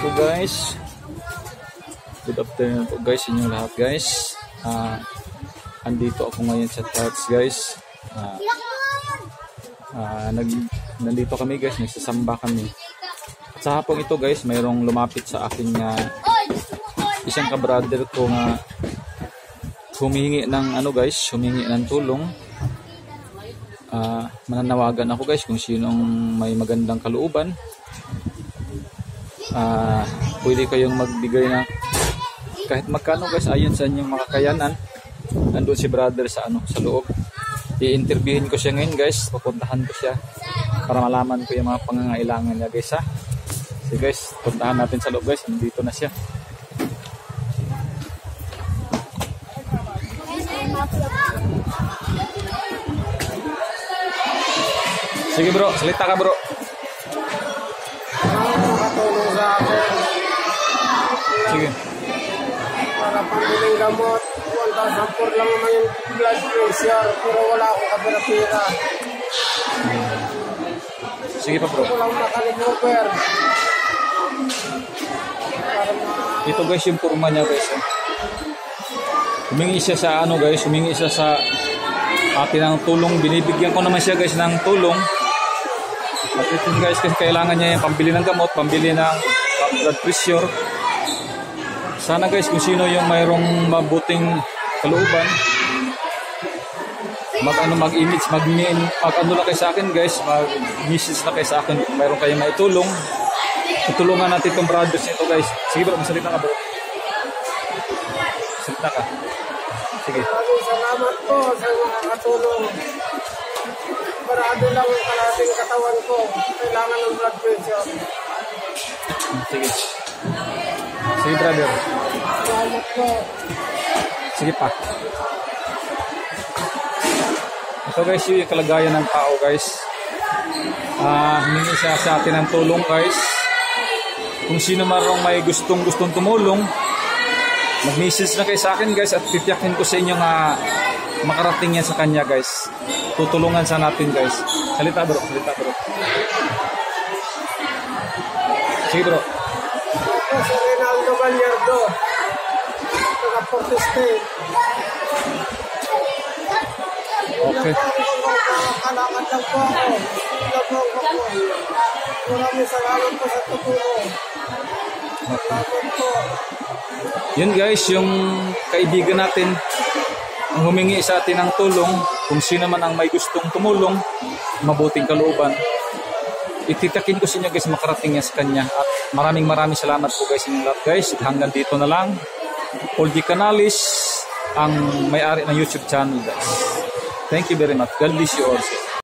po guys. Good afternoon po guys inyong lahat guys. Andito ako ngayon sa church guys. Nandito kami guys, nagsasamba kami. At sa hapong ito guys, mayroong lumapit sa akin nga isang kabrother ko nga humingi ng humingi ng tulong. Mananawagan ako guys kung sinong may magandang kalooban. Pwede kayong magbigay na kahit magkano guys ayon sa inyong makakayanan. Nandun si brother sa sa loob. I-interviewin ko siya ngayon guys, pupuntahan ko siya para malaman ko yung mga pangangailangan niya guys ha. So guys, puntahan natin sa loob guys, nandito na siya. Sige bro, salita ka bro. Makatulong sa akin. Sige. Para pambiling gamot. 1,000 lang naman yung blood pressure. Pero wala akong kapira-pira. Sige pa bro. Hindi ko lang makalimuver. Ito guys yung purma niya guys. Humingi siya sa guys, humingi siya sa atin ng tulong. Binibigyan ko naman siya guys ng tulong. At ito guys kasi kailangan niya yung pambili ng gamot, pambili ng blood pressure. Sana guys kung sino yung mayroong mabuting kalooban, mag-image, lang kayo sa akin guys, mag-message na kayo sa akin kung mayroong kayong maitulong. Tutulungan natin itong brothers nito guys. Sige bro, masalita ka bro. Salita ka. Sige. Maraming salamat po sa mga katulong. Parado lang ang kalating katawan ko. Kailangan ng blood pressure. Sige. Sige brother. Salamat po. Sige pa. So guys, yung kalagayan ng tao guys. Humingi siya sa atin ng tulong guys. Kung sino marong may gustong tumulong, mag-message na kayo sa akin guys at titiyakin ko sa inyo nga makarating yan sa kanya guys. Tutulungan sa natin guys. Salita bro, salita bro. Sige bro. Ako si Rinaldo Gallardo. Taga Porto State. Okay. Kalakad lang po ako. Labong ako. Maraming salamat po sa tutulong. Salamat po. Yun guys, yung kaibigan natin ang humingi sa atin ng tulong. Kung sino man ang may gustong tumulong, mabuting kalooban, ititakin ko sa inyo guys, makarating niya sa kanya. At maraming salamat po guys inyong lahat guys. Hanggang dito na lang. Poldy Canalis ang may-ari ng YouTube channel guys. Thank you very much. God bless you also.